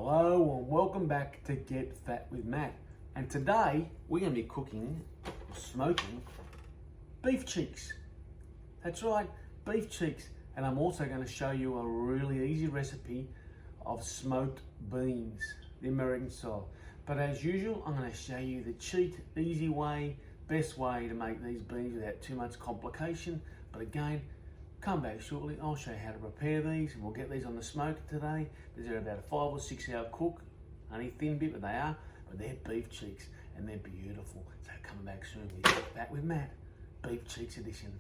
Hello and welcome back to Get Fat with Matt. And today we're going to be cooking, smoking, beef cheeks. That's right, beef cheeks. And I'm also going to show you a really easy recipe of smoked beans, the American style. But as usual, I'm going to show you the cheap, easy way, best way to make these beans without too much complication. But again, come back shortly. I'll show you how to prepare these, and we'll get these on the smoker today. These are about a 5 or 6 hour cook. Only thin bit, but they are. But they're beef cheeks, and they're beautiful. So come back soon with Get Fat with Matt, beef cheeks edition.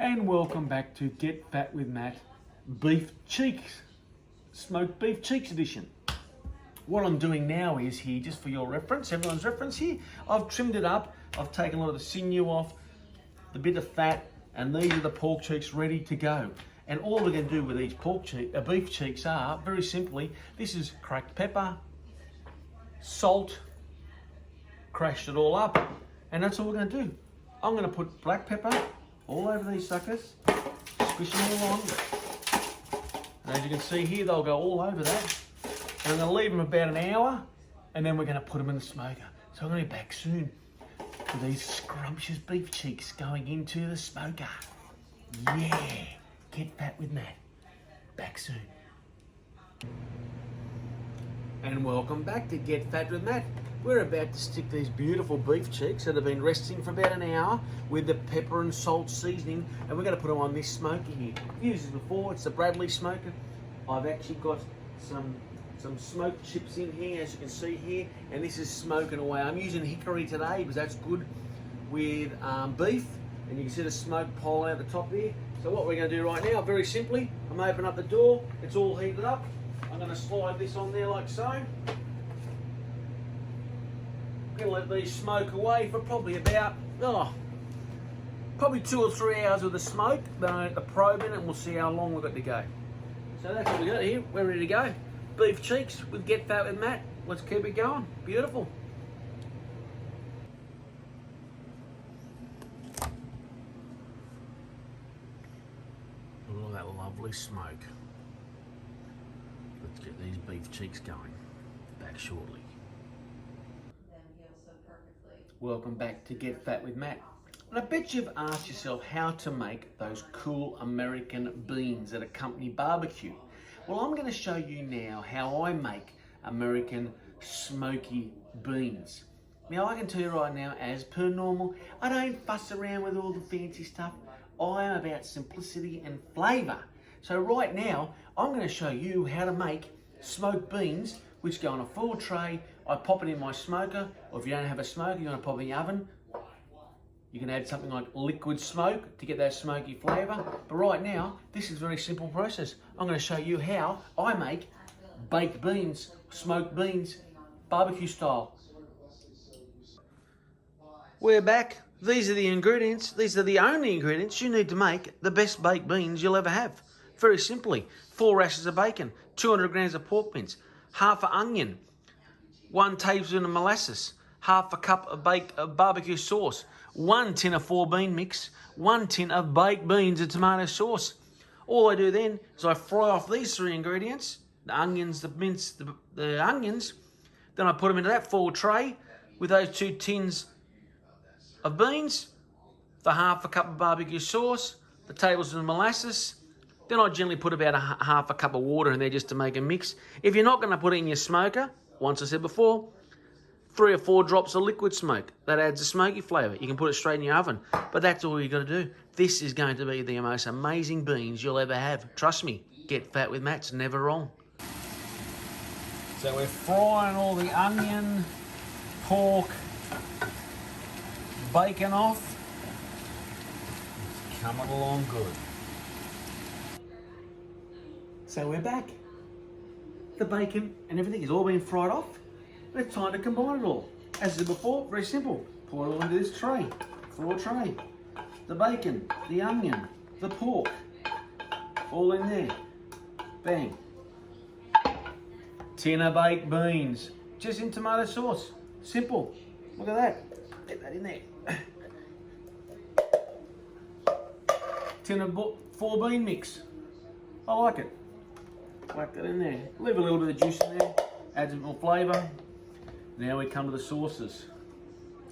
And welcome back to Get Fat with Matt, beef cheeks, smoked beef cheeks edition. What I'm doing now is here, just for your reference, everyone's reference here, I've trimmed it up, I've taken a lot of the sinew off, the bit of fat, and these are the pork cheeks ready to go. And all we're going to do with these beef cheeks are, very simply, this is cracked pepper, salt, crashed it all up, and that's all we're going to do. I'm going to put black pepper all over these suckers, squish them all on. And as you can see here, they'll go all over that. And I'm going to leave them about an hour, and then we're going to put them in the smoker. So I'm going to be back soon with these scrumptious beef cheeks going into the smoker. Yeah, Get Fat with Matt. Back soon. And welcome back to Get Fat with Matt. We're about to stick these beautiful beef cheeks that have been resting for about an hour with the pepper and salt seasoning, and we're going to put them on this smoker here. I've used this before, it's the Bradley smoker. I've actually got some smoked chips in here, as you can see here, and this is smoking away. I'm using hickory today because that's good with beef, and you can see the smoke pile out the top there. So what we're going to do right now, very simply, I'm opening up the door, it's all heated up. I'm going to slide this on there like so. Gonna let these smoke away for probably about, probably 2 or 3 hours with the smoke. Then I get the probe in it and we'll see how long we've got to go. So that's what we got here, we're ready to go. Beef cheeks with Get Fat with Matt. Let's keep it going, beautiful. Look at that lovely smoke. Let's get these beef cheeks going. Back shortly. Welcome back to Get Fat with Matt. And I bet you've asked yourself how to make those cool American beans that accompany barbecue. Well, I'm going to show you now how I make American smoky beans. Now, I can tell you right now, as per normal, I don't fuss around with all the fancy stuff. I am about simplicity and flavour. So right now, I'm going to show you how to make smoked beans, which go on a full tray. I pop it in my smoker, or if you don't have a smoker, you're going to pop it in the oven. You can add something like liquid smoke to get that smoky flavour. But right now, this is a very simple process. I'm going to show you how I make baked beans, smoked beans, barbecue style. We're back. These are the ingredients. These are the only ingredients you need to make the best baked beans you'll ever have. Very simply, 4 rashers of bacon, 200 grams of pork mince, half an onion, 1 tablespoon of molasses, half a cup of barbecue sauce, 1 tin of 4 bean mix, 1 tin of baked beans and tomato sauce. All I do then is I fry off these 3 ingredients, the onions, the mince, the onions, then I put them into that full tray with those 2 tins of beans, the half a cup of barbecue sauce, the tablespoon of molasses, Then I generally put about half a cup of water in there just to make a mix. If you're not going to put it in your smoker, once I said before, 3 or 4 drops of liquid smoke. That adds a smoky flavour. You can put it straight in your oven, but that's all you got to do. This is going to be the most amazing beans you'll ever have. Trust me, Get Fat with Matt's never wrong. So we're frying all the onion, pork, bacon off. It's coming along good. So we're back. The bacon and everything has all been fried off. It's time to combine it all. As I said before, very simple. Pour it all into this tray, floor tray. The bacon, the onion, the pork, all in there. Bang. Tin of baked beans, just in tomato sauce. Simple. Look at that. Get that in there. Tin of 4 bean mix. I like it. Whack that in there. Leave a little bit of juice in there. Adds a bit more flavour. Now we come to the sauces.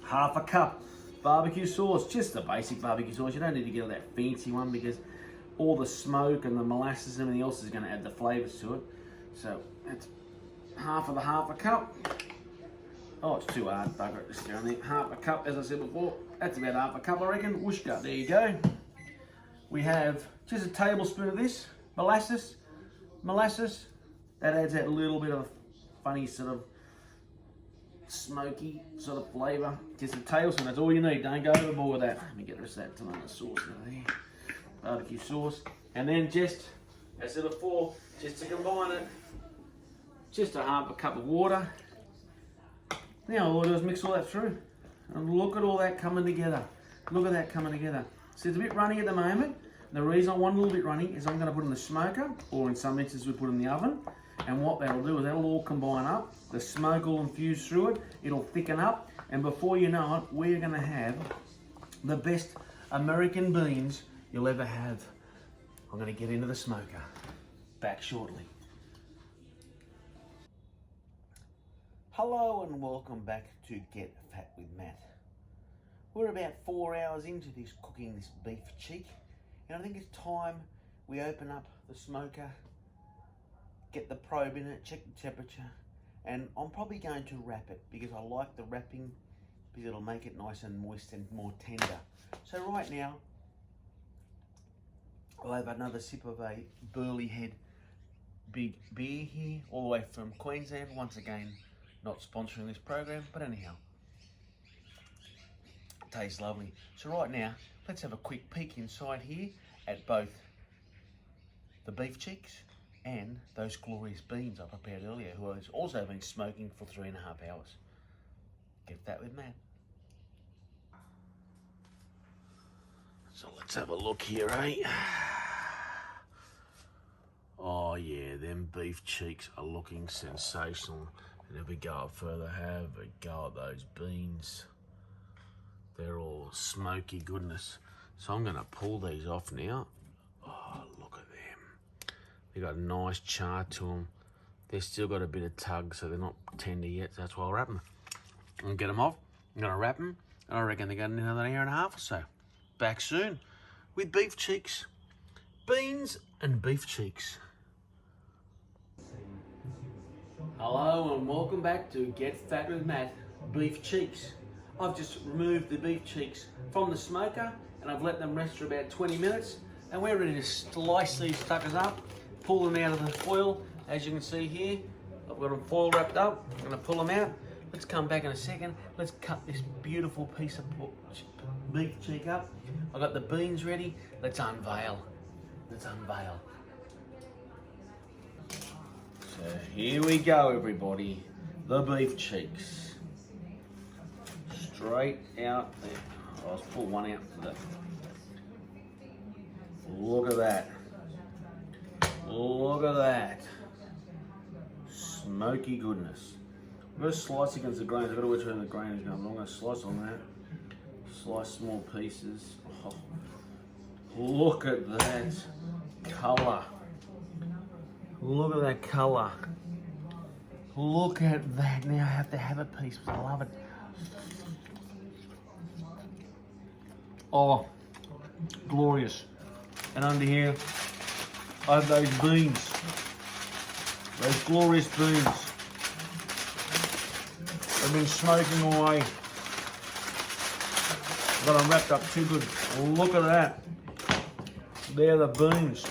Half a cup barbecue sauce, just the basic barbecue sauce. You don't need to get that fancy one because all the smoke and the molasses and everything else is going to add the flavours to it. So that's half a cup. Oh, it's too hard, bugger it, just down there. Half a cup, as I said before. That's about half a cup, I reckon. Whooshka, there you go. We have just a tablespoon of this, molasses. That adds that little bit of funny sort of smoky sort of flavour. Just a tablespoon, that's all you need. Don't go overboard with that. Let me get the rest of that tomato sauce out of there. Barbecue sauce. And then just, as I said before, just to combine it, just a half a cup of water. Now all I do is mix all that through. And look at all that coming together. Look at that coming together. So it's a bit runny at the moment. The reason I want a little bit runny is I'm going to put it in the smoker, or in some instances we put it in the oven. And what that'll do is that'll all combine up. The smoke will infuse through it. It'll thicken up. And before you know it, we're going to have the best American beans you'll ever have. I'm going to get into the smoker. Back shortly. Hello and welcome back to Get Fat with Matt. We're about 4 hours into this cooking this beef cheek. And I think it's time we open up the smoker, get the probe in it, check the temperature, and I'm probably going to wrap it because I like the wrapping because it'll make it nice and moist and more tender. So right now, I'll have another sip of a Burley Head big beer here, all the way from Queensland. Once again, not sponsoring this program, but anyhow, it tastes lovely. So right now, let's have a quick peek inside here at both the beef cheeks and those glorious beans I prepared earlier, who has also been smoking for 3.5 hours. Get that with Matt. So let's have a look here, eh? Oh yeah, them beef cheeks are looking sensational. And if we go up further, have a go at those beans. They're all smoky goodness. So I'm gonna pull these off now. Oh, look at them. They got a nice char to them. They've still got a bit of tug, so they're not tender yet. So that's why I'll wrap them. I'm gonna get them off. I'm gonna wrap them. And I reckon they're going another 1.5 hours or so. Back soon with beef cheeks. Beans and beef cheeks. Hello and welcome back to Get Fat with Matt, beef cheeks. I've just removed the beef cheeks from the smoker and I've let them rest for about 20 minutes and we're ready to slice these suckers up, pull them out of the foil. As you can see here, I've got them foil wrapped up. I'm going to pull them out. Let's come back in a second. Let's cut this beautiful piece of beef cheek up. I've got the beans ready. Let's unveil. Let's unveil. So here we go, everybody. The beef cheeks. Straight out there. Oh, let's pull one out for that. Look at that. Look at that. Smoky goodness. I'm going to slice against the grain. I've got to watch where the grain is going. I'm going to slice on that. Slice small pieces. Oh, look at that colour. Look at that colour. Look at that. Now I have to have a piece because I love it. Oh, glorious. And under here, of those beans. Those glorious beans. They've been smoking away. Got them wrapped up too good. Look at that. They're the beans.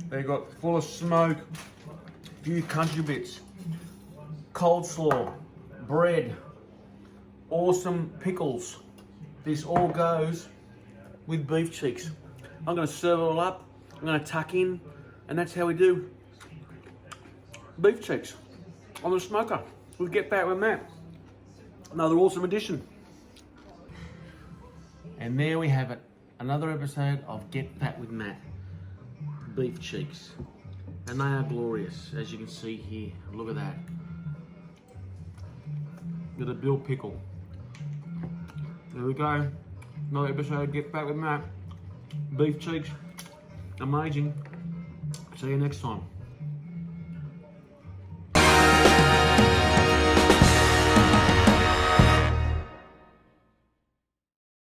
They got full of smoke, a few country bits, coleslaw, bread, awesome pickles. This all goes with beef cheeks. I'm going to serve it all up. I'm going to tuck in, and that's how we do beef cheeks on the smoker. We'll get back with Matt. Another awesome addition. And there we have it. Another episode of Get Fat with Matt. Beef cheeks. And they are glorious, as you can see here. Look at that. With a bill pickle. There we go. Another episode of Get Fat with Matt. Beef cheeks. Amazing. See you next time.